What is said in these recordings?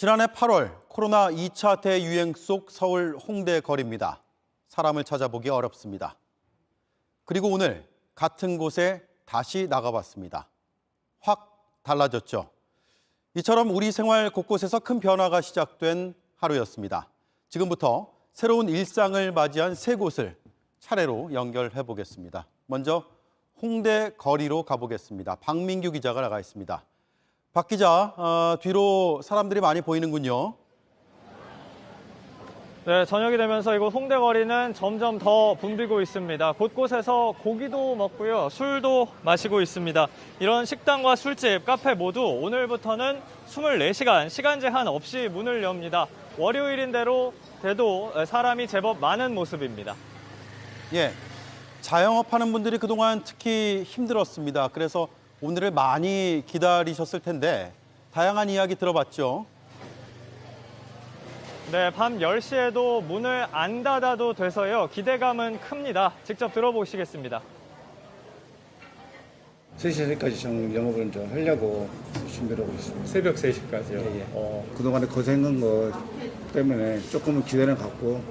지난해 8월 코로나 2차 대유행 속 서울 홍대 거리입니다. 사람을 찾아보기 어렵습니다. 그리고 오늘 같은 곳에 다시 나가봤습니다. 확 달라졌죠. 이처럼 우리 생활 곳곳에서 큰 변화가 시작된 하루였습니다. 지금부터 새로운 일상을 맞이한 세 곳을 차례로 연결해 보겠습니다. 먼저 홍대 거리로 가보겠습니다. 박민규 기자가 나가 있습니다. 박 기자, 뒤로 사람들이 많이 보이는군요. 네, 저녁이 되면서 이곳 홍대 거리는 점점 더 붐비고 있습니다. 곳곳에서 고기도 먹고요, 술도 마시고 있습니다. 이런 식당과 술집, 카페 모두 오늘부터는 24시간 시간 제한 없이 문을 엽니다. 월요일인데도 사람이 제법 많은 모습입니다. 예, 자영업하는 분들이 그동안 특히 힘들었습니다. 그래서 오늘을 많이 기다리셨을 텐데 다양한 이야기 들어봤죠? 네, 밤 10시에도 문을 안 닫아도 돼서요. 기대감은 큽니다. 직접 들어보시겠습니다. 3시까지 좀 영업을 좀 하려고 준비를 하고 있습니다. 새벽 3시까지요? 예, 예. 그동안에 고생한 거 때문에 조금은 기대를 갖고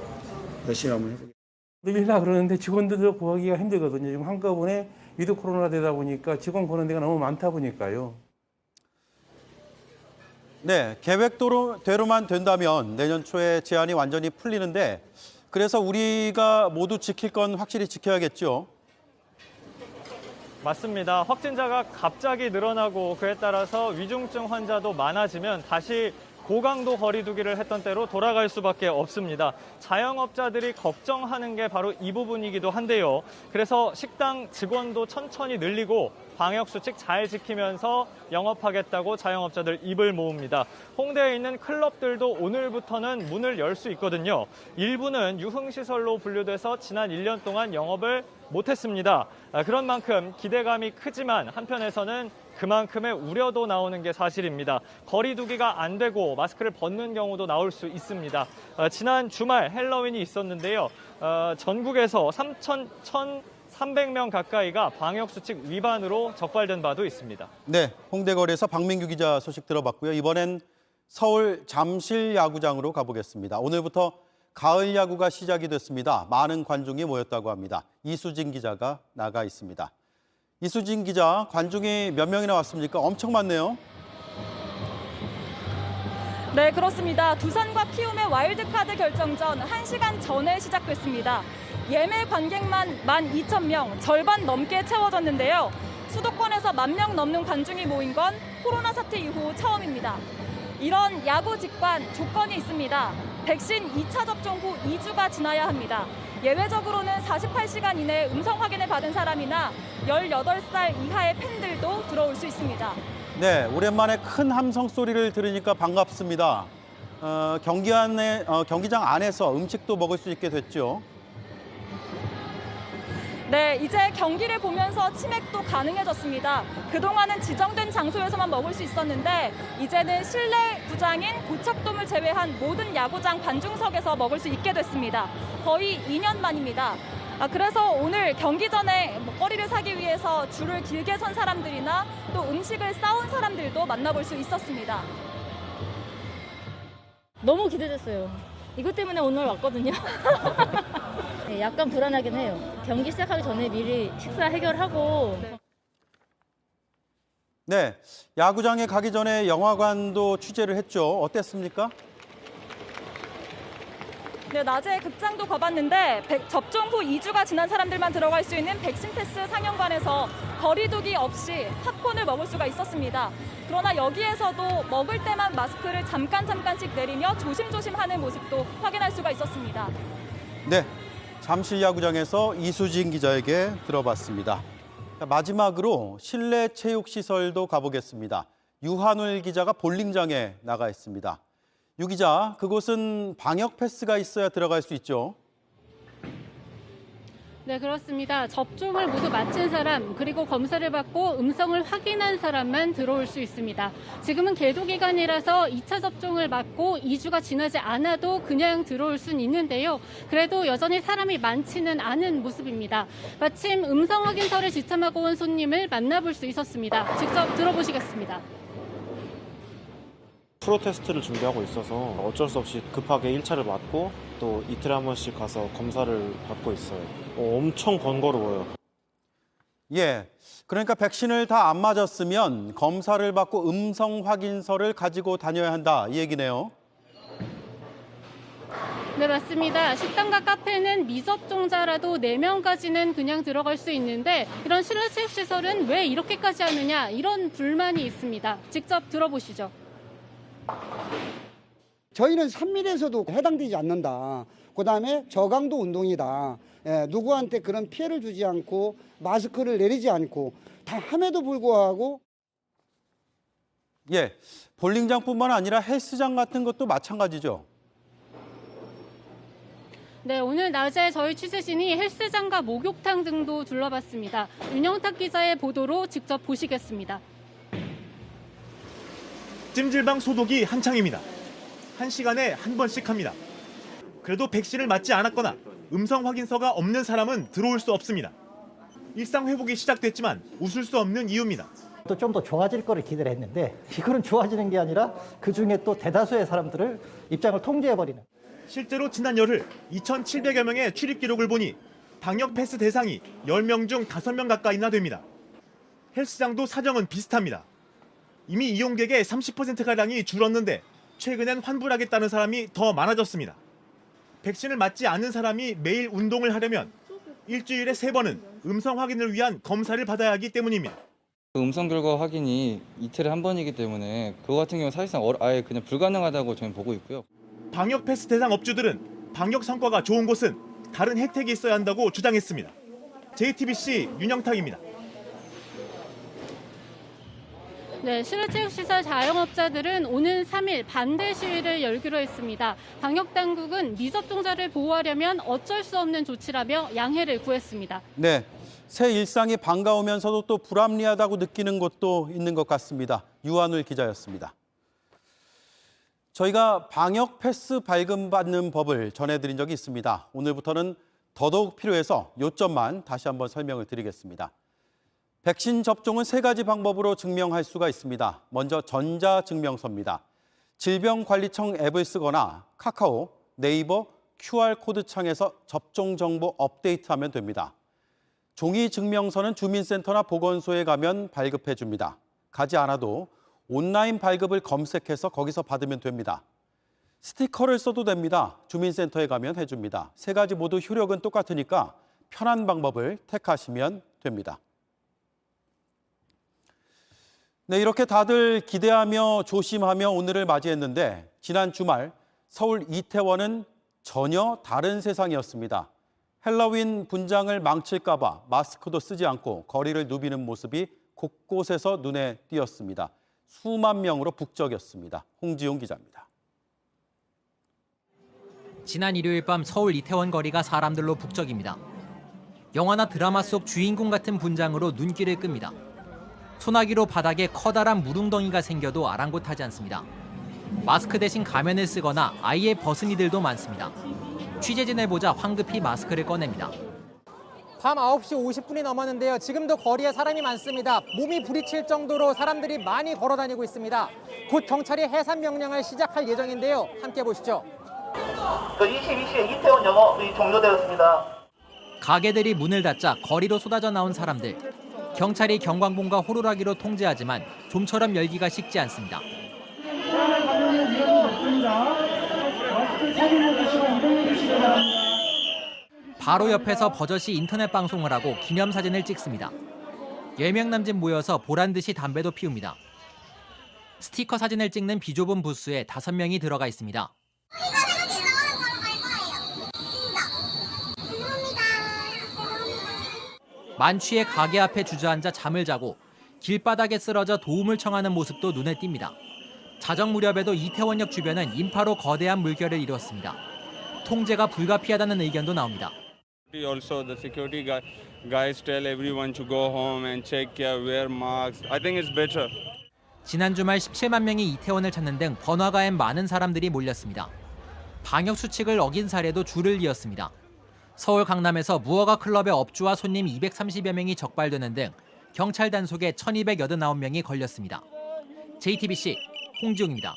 열심히 한번 해보겠습니다. 늘리려고 그러는데 직원들도 구하기가 힘들거든요. 지금 한꺼번에 위드 코로나 되다 보니까 직원 구하는 데가 너무 많다 보니까요. 네, 계획대로만 된다면 내년 초에 제한이 완전히 풀리는데 그래서 우리가 모두 지킬 건 확실히 지켜야겠죠. 맞습니다. 확진자가 갑자기 늘어나고 그에 따라서 위중증 환자도 많아지면 다시 고강도 거리 두기를 했던 때로 돌아갈 수밖에 없습니다. 자영업자들이 걱정하는 게 바로 이 부분이기도 한데요. 그래서 식당 직원도 천천히 늘리고 방역수칙 잘 지키면서 영업하겠다고 자영업자들 입을 모읍니다. 홍대에 있는 클럽들도 오늘부터는 문을 열 수 있거든요. 일부는 유흥시설로 분류돼서 지난 1년 동안 영업을 못했습니다. 그런 만큼 기대감이 크지만 한편에서는 그만큼의 우려도 나오는 게 사실입니다. 거리 두기가 안 되고 마스크를 벗는 경우도 나올 수 있습니다. 지난 주말 헬로윈이 있었는데요. 전국에서 1,300명 가까이가 방역수칙 위반으로 적발된 바도 있습니다. 네, 홍대 거리에서 박민규 기자 소식 들어봤고요. 이번엔 서울 잠실 야구장으로 가보겠습니다. 오늘부터 가을 야구가 시작이 됐습니다. 많은 관중이 모였다고 합니다. 이수진 기자가 나가 있습니다. 이수진 기자, 관중이 몇 명이나 왔습니까? 엄청 많네요. 네, 그렇습니다. 두산과 키움의 와일드카드 결정전 1시간 전에 시작됐습니다. 예매 관객만 12,000명, 절반 넘게 채워졌는데요. 수도권에서 10,000명 넘는 관중이 모인 건 코로나 사태 이후 처음입니다. 이런 야구 직관 조건이 있습니다. 백신 2차 접종 후 2주가 지나야 합니다. 예외적으로는 48시간 이내 음성 확인을 받은 사람이나 18살 이하의 팬들도 들어올 수 있습니다. 네, 오랜만에 큰 함성 소리를 들으니까 반갑습니다. 경기장 안에서 음식도 먹을 수 있게 됐죠. 네, 이제 경기를 보면서 치맥도 가능해졌습니다. 그동안은 지정된 장소에서만 먹을 수 있었는데 이제는 실내 구장인 고척돔을 제외한 모든 야구장 관중석에서 먹을 수 있게 됐습니다. 거의 2년 만입니다. 그래서 오늘 경기 전에 먹거리를 사기 위해서 줄을 길게 선 사람들이나 또 음식을 싸온 사람들도 만나볼 수 있었습니다. 너무 기대됐어요. 이것 때문에 오늘 왔거든요. 네, 약간 불안하긴 해요. 경기 시작하기 전에 미리 식사 해결하고. 네, 야구장에 가기 전에 영화관도 취재를 했죠. 어땠습니까? 네, 낮에 극장도 가봤는데 접종 후 2주가 지난 사람들만 들어갈 수 있는 백신 패스 상영관에서 거리 두기 없이 팝콘을 먹을 수가 있었습니다. 그러나 여기에서도 먹을 때만 마스크를 잠깐씩 내리며 조심조심 하는 모습도 확인할 수가 있었습니다. 네, 잠실 야구장에서 이수진 기자에게 들어봤습니다. 마지막으로 실내 체육시설도 가보겠습니다. 유한울 기자가 볼링장에 나가 있습니다. 유 기자, 그곳은 방역 패스가 있어야 들어갈 수 있죠? 네, 그렇습니다. 접종을 모두 마친 사람 그리고 검사를 받고 음성을 확인한 사람만 들어올 수 있습니다. 지금은 계도 기간이라서 2차 접종을 맞고 2주가 지나지 않아도 그냥 들어올 수는 있는데요. 그래도 여전히 사람이 많지는 않은 모습입니다. 마침 음성 확인서를 지참하고 온 손님을 만나볼 수 있었습니다. 직접 들어보시겠습니다. 프로테스트를 준비하고 있어서 어쩔 수 없이 급하게 1차를 맞고 또 이틀에 한 번씩 가서 검사를 받고 있어요. 엄청 번거로워요. 예, 그러니까 백신을 다 안 맞았으면 검사를 받고 음성 확인서를 가지고 다녀야 한다 이 얘기네요. 네, 맞습니다. 식당과 카페는 미접종자라도 4명까지는 그냥 들어갈 수 있는데 이런 실내체육시설은 왜 이렇게까지 하느냐 이런 불만이 있습니다. 직접 들어보시죠. 저희는 산밀에서도 해당되지 않는다. 그다음에 저강도 운동이다. 누구한테 그런 피해를 주지 않고 마스크를 내리지 않고 다 함에도 불구하고 예, 볼링장뿐만 아니라 헬스장 같은 것도 마찬가지죠. 네, 오늘 낮에 저희 취재진이 헬스장과 목욕탕 등도 둘러봤습니다. 윤영탁 기자의 보도로 직접 보시겠습니다. 찜질방 소독이 한창입니다. 1시간에 한 번씩 합니다. 그래도 백신을 맞지 않았거나 음성 확인서가 없는 사람은 들어올 수 없습니다. 일상 회복이 시작됐지만 웃을 수 없는 이유입니다. 또 좀 더 좋아질 거를 기대를 했는데 이거는 좋아지는 게 아니라 그중에 또 대다수의 사람들을 입장을 통제해버리는. 실제로 지난 열흘 2,700여 명의 출입 기록을 보니 방역 패스 대상이 10명 중 5명 가까이나 됩니다. 헬스장도 사정은 비슷합니다. 이미 이용객의 30%가량이 줄었는데 최근엔 환불하겠다는 사람이 더 많아졌습니다. 백신을 맞지 않은 사람이 매일 운동을 하려면 일주일에 3번은 음성 확인을 위한 검사를 받아야 하기 때문입니다. 음성 결과 확인이 이틀에 한 번이기 때문에 그거 같은 경우는 사실상 아예 그냥 불가능하다고 저는 보고 있고요. 방역 패스 대상 업주들은 방역 성과가 좋은 곳은 다른 혜택이 있어야 한다고 주장했습니다. JTBC 윤영탁입니다. 네, 실내체육시설 자영업자들은 오는 3일 반대 시위를 열기로 했습니다. 방역당국은 미접종자를 보호하려면 어쩔 수 없는 조치라며 양해를 구했습니다. 네, 새 일상이 반가우면서도 또 불합리하다고 느끼는 곳도 있는 것 같습니다. 유한울 기자였습니다. 저희가 방역 패스 발급받는 법을 전해드린 적이 있습니다. 오늘부터는 더더욱 필요해서 요점만 다시 한번 설명을 드리겠습니다. 백신 접종은 3가지 방법으로 증명할 수가 있습니다. 먼저 전자증명서입니다. 질병관리청 앱을 쓰거나 카카오, 네이버, QR코드 창에서 접종 정보 업데이트하면 됩니다. 종이 증명서는 주민센터나 보건소에 가면 발급해 줍니다. 가지 않아도 온라인 발급을 검색해서 거기서 받으면 됩니다. 스티커를 써도 됩니다. 주민센터에 가면 해줍니다. 3가지 모두 효력은 똑같으니까 편한 방법을 택하시면 됩니다. 네, 이렇게 다들 기대하며 조심하며 오늘을 맞이했는데 지난 주말 서울 이태원은 전혀 다른 세상이었습니다. 헬로윈 분장을 망칠까 봐 마스크도 쓰지 않고 거리를 누비는 모습이 곳곳에서 눈에 띄었습니다. 수만 명으로 북적였습니다. 홍지용 기자입니다. 지난 일요일 밤 서울 이태원 거리가 사람들로 북적입니다. 영화나 드라마 속 주인공 같은 분장으로 눈길을 끕니다. 소나기로 바닥에 커다란 물웅덩이가 생겨도 아랑곳하지 않습니다. 마스크 대신 가면을 쓰거나 아예 벗은 이들도 많습니다. 취재진을 보자 황급히 마스크를 꺼냅니다. 밤 9시 50분이 넘었는데요. 지금도 거리에 사람이 많습니다. 몸이 부딪힐 정도로 사람들이 많이 걸어 다니고 있습니다. 곧 경찰이 해산 명령을 시작할 예정인데요. 함께 보시죠. 22시에 이태원 영업이 종료되었습니다. 가게들이 문을 닫자 거리로 쏟아져 나온 사람들. 경찰이 경광봉과 호루라기로 통제하지만 좀처럼 열기가 식지 않습니다. 바로 옆에서 버젓이 인터넷 방송을 하고 기념사진을 찍습니다. 10명 남짓 모여서 보란듯이 담배도 피웁니다. 스티커 사진을 찍는 비좁은 부스에 5명이 들어가 있습니다. 만취해 가게 앞에 주저앉아 잠을 자고 길바닥에 쓰러져 도움을 청하는 모습도 눈에 띕니다. 자정 무렵에도 이태원역 주변은 인파로 거대한 물결을 이뤘습니다. 통제가 불가피하다는 의견도 나옵니다. Also, the security guys tell everyone to go home and check, wear masks. I think it's better. 지난 주말 17만 명이 이태원을 찾는 등 번화가엔 많은 사람들이 몰렸습니다. 방역 수칙을 어긴 사례도 줄을 이었습니다. 서울 강남에서 무허가 클럽의 업주와 손님 230여 명이 적발되는 등 경찰 단속에 1,289명이 걸렸습니다. JTBC 홍지용입니다.